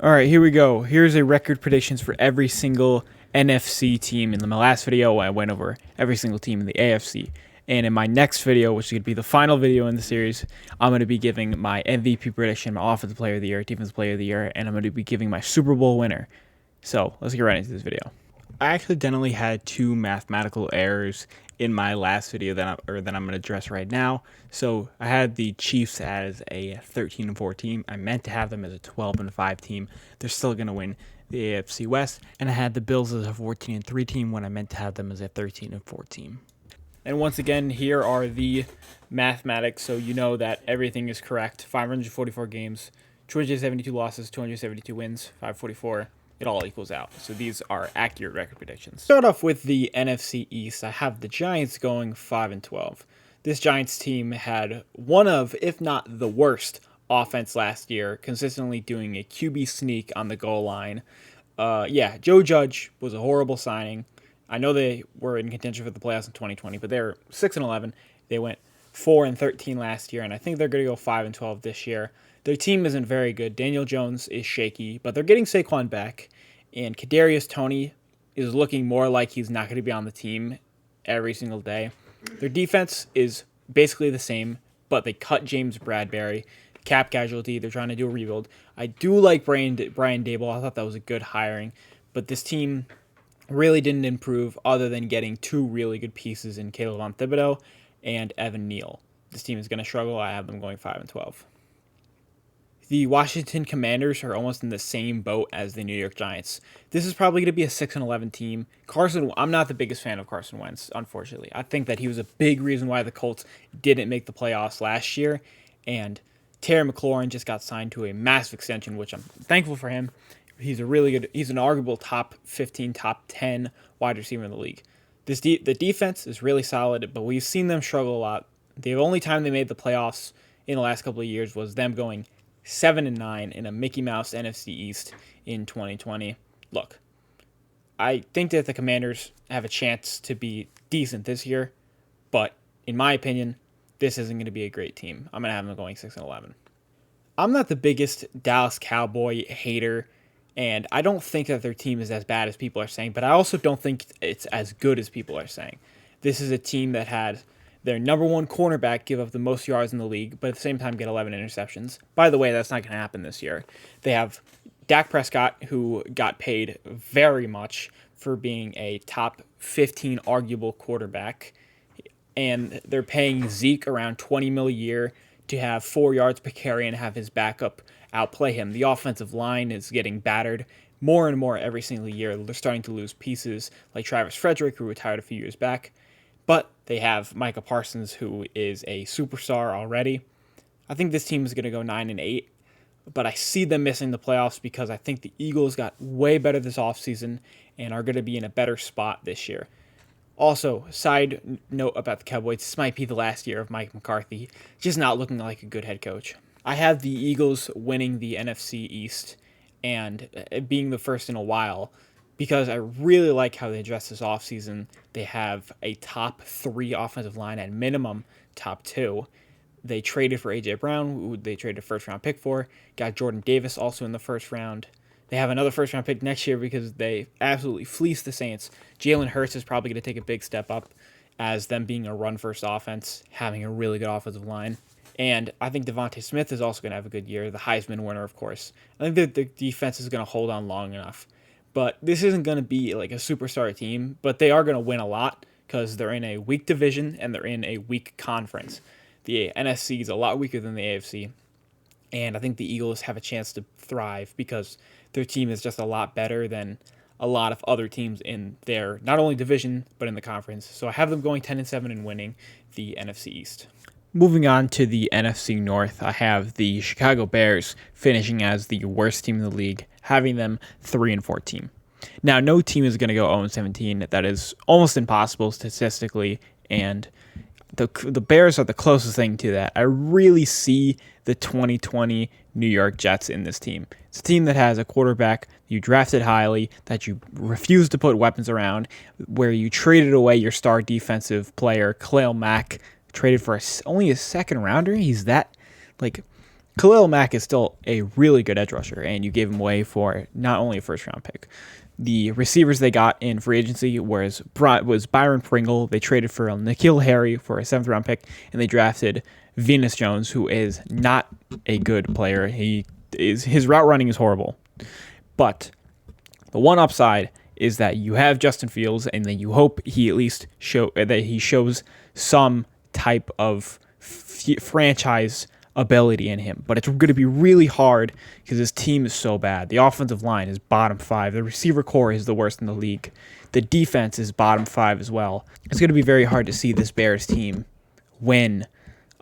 All right, here we go. Here's a record predictions for every single NFC team. In my last video, I went over every single team in the AFC. And in my next video, which is going to be the final video in the series, I'm going to be giving my MVP prediction, my Offensive Player of the Year, Defensive Player of the Year, and I'm going to be giving my Super Bowl winner. So let's get right into this video. I accidentally had two mathematical errors in my last video that I'm going to address right now. So I had the Chiefs as a 13-4 team. I meant to have them as a 12-5 team. They're still going to win the AFC West. And I had the Bills as a 14-3 team when I meant to have them as a 13-4 team. And once again, here are the mathematics, so you know that everything is correct. 544 games, 272 losses, 272 wins, 544. It all equals out. So these are accurate record predictions. Start off with the NFC East. I have the Giants going 5-12. This Giants team had one of, if not the worst, offense last year, consistently doing a QB sneak on the goal line. Joe Judge was a horrible signing. I know they were in contention for the playoffs in 2020, but they're 6-11. They went 4-13 last year, and I think they're going to go 5-12 this year. Their team isn't very good. Daniel Jones is shaky, but they're getting Saquon back, and Kadarius Toney is looking more like he's not going to be on the team every single day. Their defense is basically the same, but they cut James Bradbury, cap casualty. They're trying to do a rebuild. I do like Brian Daboll. I thought that was a good hiring, but this team really didn't improve other than getting two really good pieces in Caleb on Thibodeau and Evan Neal. This team is going to struggle. I have them going 5-12. The Washington Commanders are almost in the same boat as the New York Giants. This is probably going to be a 6-11 team. I'm not the biggest fan of Carson Wentz, unfortunately. I think that he was a big reason why the Colts didn't make the playoffs last year. And Terry McLaurin just got signed to a massive extension, which I'm thankful for him. He's an arguable top 15, top 10 wide receiver in the league. The defense is really solid, but we've seen them struggle a lot. The only time they made the playoffs in the last couple of years was them going 7-9 in a Mickey Mouse NFC East in 2020. Look, I think that the Commanders have a chance to be decent this year, but in my opinion, this isn't going to be a great team. I'm going to have them going 6-11. I'm not the biggest Dallas Cowboy hater, and I don't think that their team is as bad as people are saying, but I also don't think it's as good as people are saying. This is a team that had their number one cornerback give up the most yards in the league, but at the same time get 11 interceptions. By the way, that's not going to happen this year. They have Dak Prescott, who got paid very much for being a top 15 arguable quarterback, and they're paying Zeke around $20 million a year to have 4 yards per carry and have his backup outplay him. The offensive line is getting battered more and more every single year. They're starting to lose pieces like Travis Frederick, who retired a few years back. But they have Micah Parsons, who is a superstar already. I think this team is going to go 9-8, but I see them missing the playoffs because I think the Eagles got way better this offseason and are going to be in a better spot this year. Also, side note about the Cowboys, this might be the last year of Mike McCarthy, just not looking like a good head coach. I have the Eagles winning the NFC East and being the first in a while, because I really like how they address this offseason. They have a top 3 offensive line, at minimum top 2. They traded for A.J. Brown, who they traded a first-round pick for. Got Jordan Davis also in the first round. They have another first-round pick next year because they absolutely fleeced the Saints. Jalen Hurts is probably going to take a big step up as them being a run-first offense, having a really good offensive line. And I think Devontae Smith is also going to have a good year, the Heisman winner, of course. I think that the defense is going to hold on long enough. But this isn't going to be like a superstar team, but they are going to win a lot because they're in a weak division and they're in a weak conference. The NFC is a lot weaker than the AFC, and I think the Eagles have a chance to thrive because their team is just a lot better than a lot of other teams in their not only division but in the conference. So I have them going 10-7 and winning the NFC East. Moving on to the NFC North, I have the Chicago Bears finishing as the worst team in the league, having them 3-14. Now, no team is going to go 0-17. That is almost impossible statistically, and the Bears are the closest thing to that. I really see the 2020 New York Jets in this team. It's a team that has a quarterback you drafted highly, that you refused to put weapons around, where you traded away your star defensive player, Khalil Mack, traded for only a second rounder. He's that, Khalil Mack is still a really good edge rusher, and you gave him away for not only a first-round pick. The receivers they got in free agency was Byron Pringle. They traded for N'Keal Harry for a 7th-round pick, and they drafted Venus Jones, who is not a good player. His route running is horrible. But the one upside is that you have Justin Fields, and then you hope he at least shows some type of franchise ability in him. But it's going to be really hard because his team is so bad. The offensive line is bottom 5. The receiver core is the worst in the league. The defense is bottom 5 as well. It's going to be very hard to see this Bears team win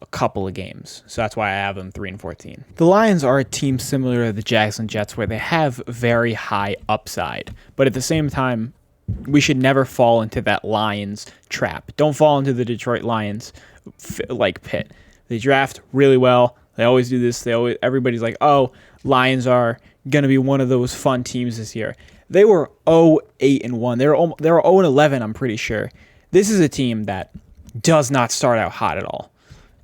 a couple of games. So that's why I have them 3-14. The Lions are a team similar to the Jags and Jets where they have very high upside. But at the same time, we should never fall into that Lions trap. Don't fall into the Detroit Lions like pit. They draft really well. They always do this. Everybody's like, oh, Lions are going to be one of those fun teams this year. They were 0-8-1. They were 0-11, I'm pretty sure. This is a team that does not start out hot at all.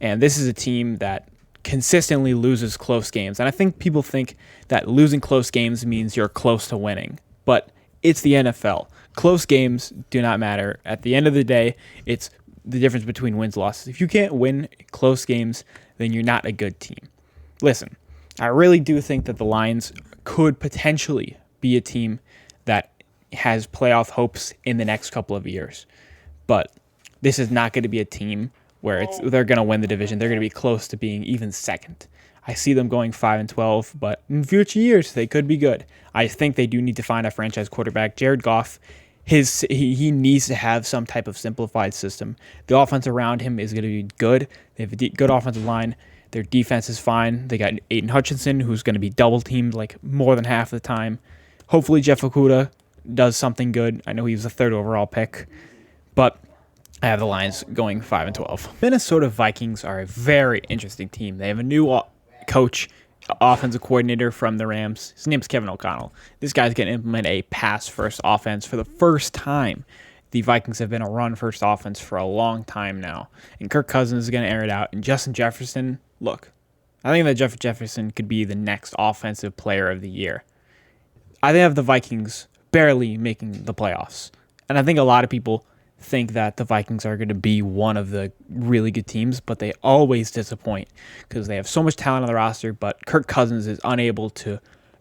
And this is a team that consistently loses close games. And I think people think that losing close games means you're close to winning. But it's the NFL. Close games do not matter. At the end of the day, it's the difference between wins and losses. If you can't win close games, then you're not a good team. Listen, I really do think that the Lions could potentially be a team that has playoff hopes in the next couple of years. But this is not going to be a team where they're going to win the division. They're going to be close to being even second. I see them going 5-12, but in future years, they could be good. I think they do need to find a franchise quarterback. Jared Goff, he needs to have some type of simplified system. The offense around him is going to be good. They have a good offensive line. Their defense is fine. They got Aiden Hutchinson, who's going to be double-teamed like more than half the time. Hopefully Jeff Okudah does something good. I know he was a 3rd overall pick, but I have the Lions going 5-12. Minnesota Vikings are a very interesting team. They have a new coach, offensive coordinator from the Rams. His name's Kevin O'Connell. This guy's going to implement a pass-first offense for the first time. The Vikings have been a run-first offense for a long time now. And Kirk Cousins is going to air it out. And Justin Jefferson, look, I think that Jeff Jefferson could be the next offensive player of the year. I have the Vikings barely making the playoffs. And I think a lot of people think that the Vikings are going to be one of the really good teams, but they always disappoint because they have so much talent on the roster, but Kirk Cousins is unable to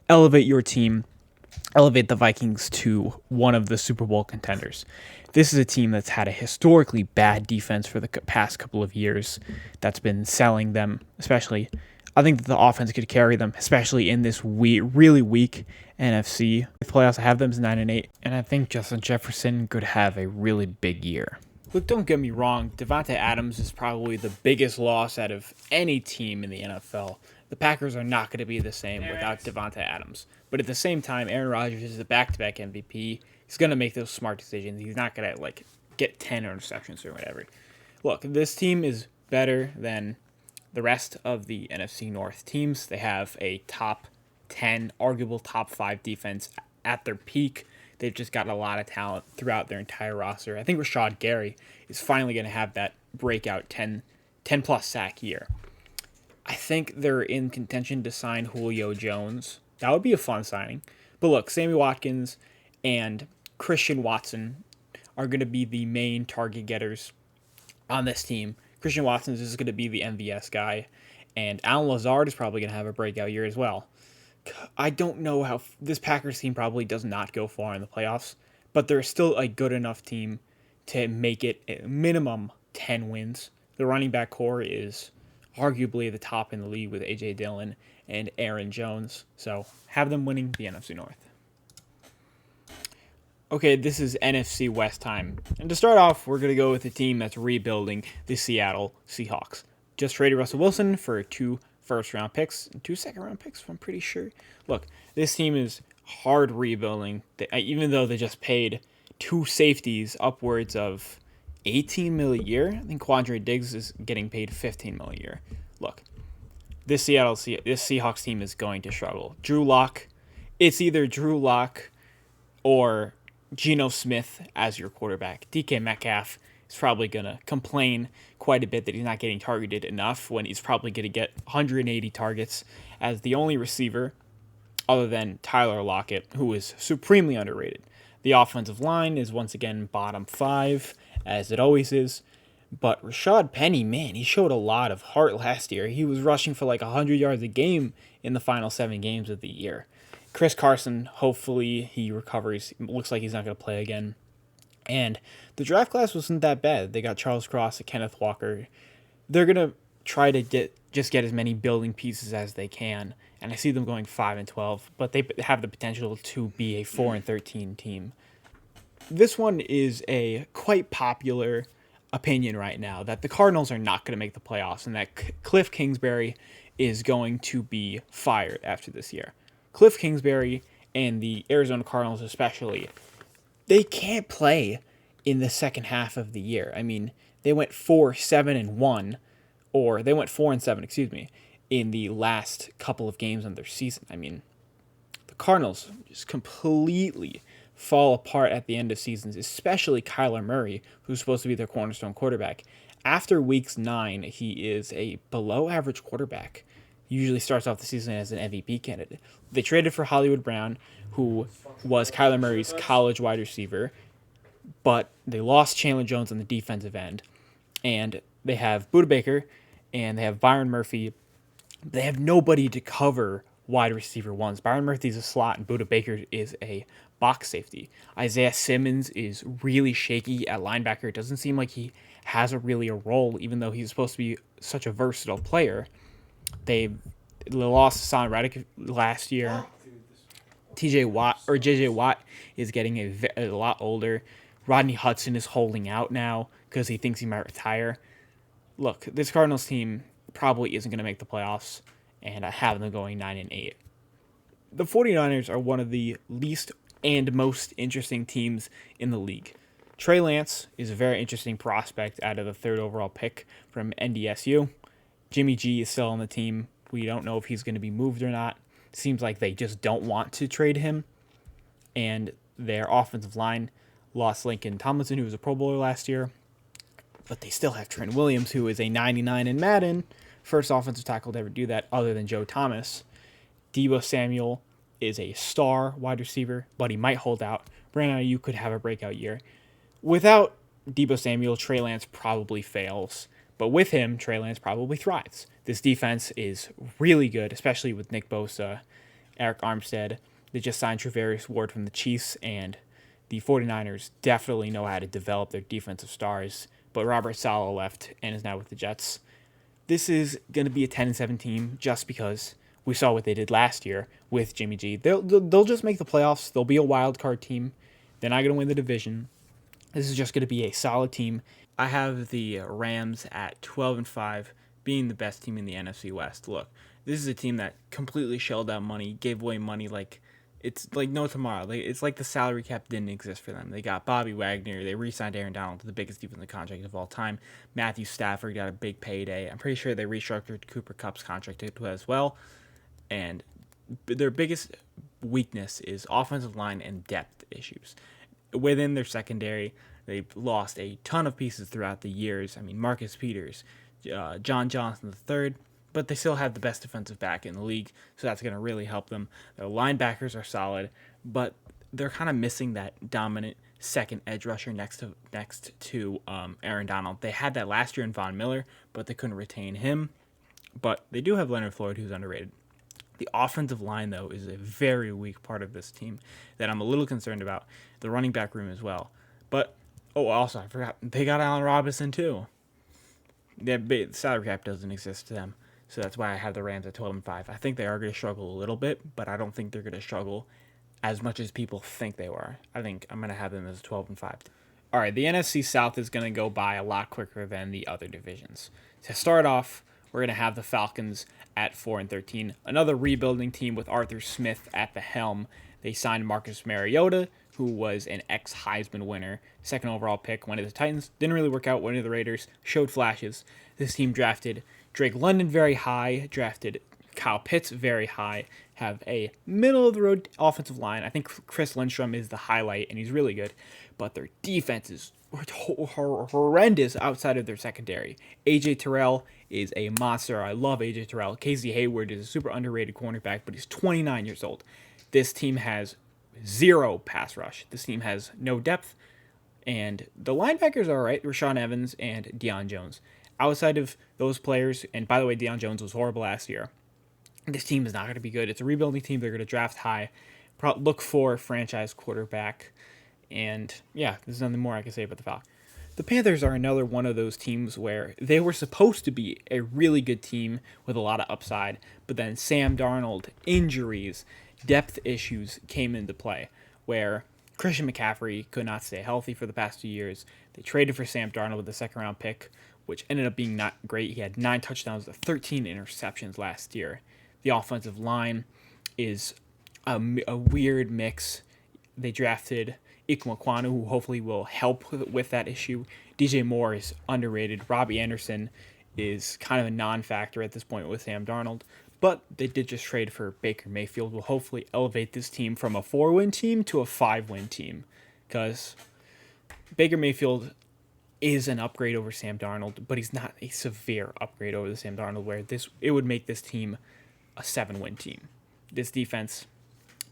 elevate the Vikings to one of the Super Bowl contenders. This is a team that's had a historically bad defense for the past couple of years that's been selling them, especially. I think that the offense could carry them, especially in this really weak NFC. The playoffs, I have them as 9-8, and I think Justin Jefferson could have a really big year. Look, don't get me wrong, Davante Adams is probably the biggest loss out of any team in the NFL. The Packers are not going to be the same without Davante Adams. But at the same time, Aaron Rodgers is a back-to-back MVP. He's going to make those smart decisions. He's not going to get 10 interceptions or whatever. Look, this team is better than the rest of the NFC North teams. They have a top 10, arguable top 5 defense at their peak. They've just got a lot of talent throughout their entire roster. I think Rashad Gary is finally going to have that breakout 10-plus sack year. I think they're in contention to sign Julio Jones. That would be a fun signing. But look, Sammy Watkins and Christian Watson are going to be the main target getters on this team. Christian Watson is going to be the MVS guy, and Allen Lazard is probably going to have a breakout year as well. I don't know how this Packers team probably does not go far in the playoffs, but they're still a good enough team to make it a minimum 10 wins. The running back core is arguably the top in the league with A.J. Dillon and Aaron Jones, so have them winning the NFC North. Okay, this is NFC West time. And to start off, we're going to go with a team that's rebuilding, the Seattle Seahawks. Just traded Russell Wilson for 2 first-round picks and 2 second-round picks, I'm pretty sure. Look, this team is hard rebuilding, even though they just paid 2 safeties upwards of $18 million a year. I think Quandre Diggs is getting paid $15 million a year. Look, this Seahawks team is going to struggle. Drew Lock, it's either Drew Lock or Geno Smith as your quarterback. DK Metcalf is probably going to complain quite a bit that he's not getting targeted enough when he's probably going to get 180 targets as the only receiver other than Tyler Lockett, who is supremely underrated. The offensive line is once again bottom 5, as it always is. But Rashad Penny, man, he showed a lot of heart last year. He was rushing for like 100 yards a game in the final 7 games of the year. Chris Carson, hopefully he recovers. It looks like he's not going to play again. And the draft class wasn't that bad. They got Charles Cross and Kenneth Walker. They're going to try to get as many building pieces as they can. And I see them going 5-12, but they have the potential to be a 4-13 team. This one is a quite popular opinion right now that the Cardinals are not going to make the playoffs and that Cliff Kingsbury is going to be fired after this year. Cliff Kingsbury and the Arizona Cardinals especially, they can't play in the second half of the year. I mean, they went 4-7-1, or they went 4-7, excuse me, in the last couple of games of their season. I mean, the Cardinals just completely fall apart at the end of seasons, especially Kyler Murray, who's supposed to be their cornerstone quarterback. After weeks 9, he is a below-average quarterback. He usually starts off the season as an MVP candidate. They traded for Hollywood Brown, who was Kyler Murray's college wide receiver, but they lost Chandler Jones on the defensive end. And they have Budda Baker, and they have Byron Murphy. They have nobody to cover wide receiver ones. Byron Murphy's a slot, and Budda Baker is a box safety. Isaiah Simmons is really shaky at linebacker. It doesn't seem like he has a role, even though he's supposed to be such a versatile player. They lost Hassan Reddick last year. JJ Watt is getting a lot older. Rodney Hudson is holding out now because he thinks he might retire. Look, this Cardinals team probably isn't going to make the playoffs, and I have them going 9-8. The 49ers are one of the least and most interesting teams in the league. Trey Lance is a very interesting prospect out of the 3rd overall pick from NDSU. Jimmy G is still on the team. We don't know if he's going to be moved or not. Seems like they just don't want to trade him. And their offensive line lost Lincoln Tomlinson, who was a Pro Bowler last year. But they still have Trent Williams, who is a 99 in Madden. First offensive tackle to ever do that other than Joe Thomas. Deebo Samuel is a star wide receiver, but he might hold out. Brandon Ayuk could have a breakout year. Without Deebo Samuel, Trey Lance probably fails. But with him, Trey Lance probably thrives. This defense is really good, especially with Nick Bosa, Eric Armstead. They just signed Travarius Ward from the Chiefs, and the 49ers definitely know how to develop their defensive stars. But Robert Saleh left and is now with the Jets. This is going to be a 10-7 team just because we saw what they did last year with Jimmy G. They'll just make the playoffs. They'll be a wild card team. They're not going to win the division. This is just going to be a solid team. I have the Rams at 12-5, being the best team in the NFC West. Look, this is a team that completely shelled out money, gave away money like it's like no tomorrow. It's like the salary cap didn't exist for them. They got Bobby Wagner. They re-signed Aaron Donald to the biggest defensive contract of all time. Matthew Stafford got a big payday. I'm pretty sure they restructured Cooper Kupp's contract as well. And their biggest weakness is offensive line and depth issues. Within their secondary, they've lost a ton of pieces throughout the years. I mean, Marcus Peters, John Johnson III, but they still have the best defensive back in the league, so that's going to really help them. Their linebackers are solid, but they're kind of missing that dominant second edge rusher next to Aaron Donald. They had that last year in Von Miller, but they couldn't retain him. But they do have Leonard Floyd, who's underrated. The offensive line, though, is a very weak part of this team that I'm a little concerned about. The running back room as well. But, also, I forgot, they got Allen Robinson, too. The salary cap doesn't exist to them, so that's why I have the Rams at 12-5. I think they are going to struggle a little bit, but I don't think they're going to struggle as much as people think they were. I think I'm going to have them as 12-5. All right, the NFC South is going to go by a lot quicker than the other divisions. To start off, we're going to have the Falcons at 4-13. Another rebuilding team with Arthur Smith at the helm. They signed Marcus Mariota, who was an ex-Heisman winner, 2nd overall pick, went to the Titans. Didn't really work out, went to the Raiders, showed flashes. This team drafted Drake London very high, drafted Kyle Pitts very high, have a middle-of-the-road offensive line. I think Chris Lindstrom is the highlight, and he's really good, but their defense is horrendous outside of their secondary. A.J. Terrell is a monster. I love A.J. Terrell. Casey Hayward is a super underrated cornerback, but he's 29 years old. This team has zero pass rush. This team has no depth, and the linebackers are all right. Rashaan Evans and Deion Jones. Outside of those players, and by the way, Deion Jones was horrible last year, this team is not going to be good. It's a rebuilding team. They're going to draft high. Look for a franchise quarterback. And yeah, there's nothing more I can say about the Falcons. The Panthers are another one of those teams where they were supposed to be a really good team with a lot of upside, but then Sam Darnold, injuries, depth issues came into play, where Christian McCaffrey could not stay healthy for the past 2 years. They traded for Sam Darnold with a second-round pick, which ended up being not great. He had 9 touchdowns to 13 interceptions last year. The offensive line is a weird mix. They drafted Ikwakwanu, who hopefully will help with that issue. DJ Moore is underrated. Robbie Anderson is kind of a non-factor at this point with Sam Darnold. But they did just trade for Baker Mayfield, will hopefully elevate this team from a 4-win team to a 5-win team. Because Baker Mayfield is an upgrade over Sam Darnold, but he's not a severe upgrade over the Sam Darnold where it would make this team a 7-win team. The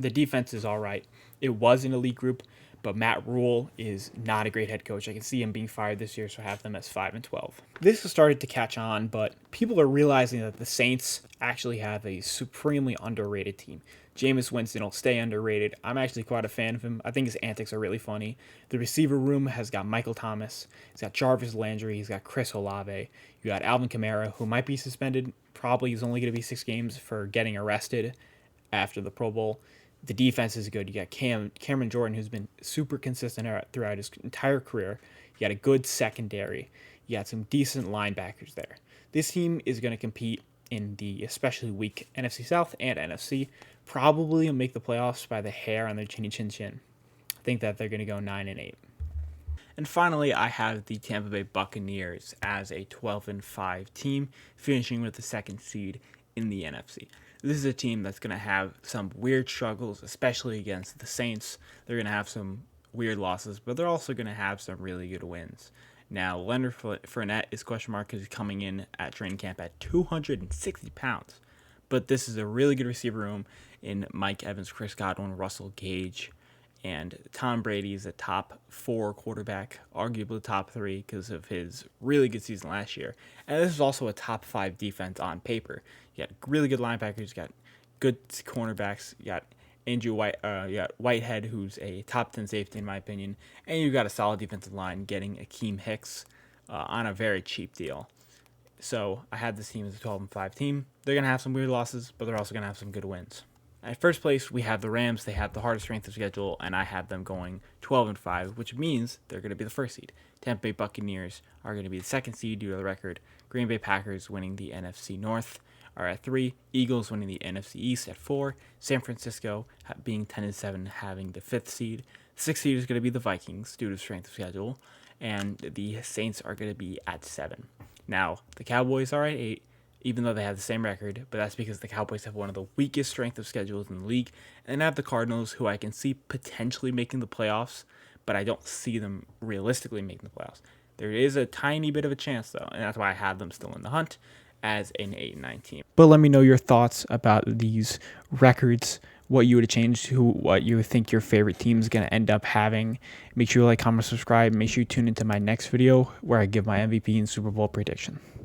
defense is all right. It was an elite group, but Matt Rule is not a great head coach. I can see him being fired this year, so I have them as 5-12. This has started to catch on, but people are realizing that the Saints actually have a supremely underrated team. Jameis Winston will stay underrated. I'm actually quite a fan of him. I think his antics are really funny. The receiver room has got Michael Thomas. He's got Jarvis Landry. He's got Chris Olave. You got Alvin Kamara, who might be suspended. Probably is only going to be 6 games for getting arrested after the Pro Bowl. The defense is good. You got Cameron Jordan, who's been super consistent throughout his entire career. You got a good secondary. You got some decent linebackers there. This team is going to compete in the especially weak NFC South and NFC. Probably will make the playoffs by the hair on their chinny chin chin. I think that they're going to go 9-8. And finally, I have the Tampa Bay Buccaneers as a 12-5 team, finishing with the 2nd seed in the NFC. This is a team that's going to have some weird struggles, especially against the Saints. They're going to have some weird losses, but they're also going to have some really good wins. Now, Leonard Fournette is question mark because he's coming in at training camp at 260 pounds. But this is a really good receiver room in Mike Evans, Chris Godwin, Russell Gage, and Tom Brady is a top 4 quarterback, arguably the top 3 because of his really good season last year. And this is also a top 5 defense on paper. You got really good linebackers, you got good cornerbacks, you got Andrew Whitehead, who's a top 10 safety in my opinion, and you got a solid defensive line getting Akeem Hicks on a very cheap deal. So I had this team as a 12-5 team. They're going to have some weird losses, but they're also going to have some good wins. At first place, we have the Rams. They have the hardest strength of schedule, and I have them going 12-5, which means they're going to be the 1st seed. Tampa Bay Buccaneers are going to be the 2nd seed due to the record. Green Bay Packers winning the NFC North are at 3. Eagles winning the NFC East at 4. San Francisco being 10-7, having the 5th seed. The 6th seed is going to be the Vikings due to strength of schedule, and the Saints are going to be at 7. Now, the Cowboys are at 8. Even though they have the same record, but that's because the Cowboys have one of the weakest strength of schedules in the league. And I have the Cardinals, who I can see potentially making the playoffs, but I don't see them realistically making the playoffs. There is a tiny bit of a chance, though, and that's why I have them still in the hunt as an 8-9 team. But let me know your thoughts about these records, what you would have changed to, what you think your favorite team is going to end up having. Make sure you like, comment, subscribe. Make sure you tune into my next video where I give my MVP and Super Bowl prediction.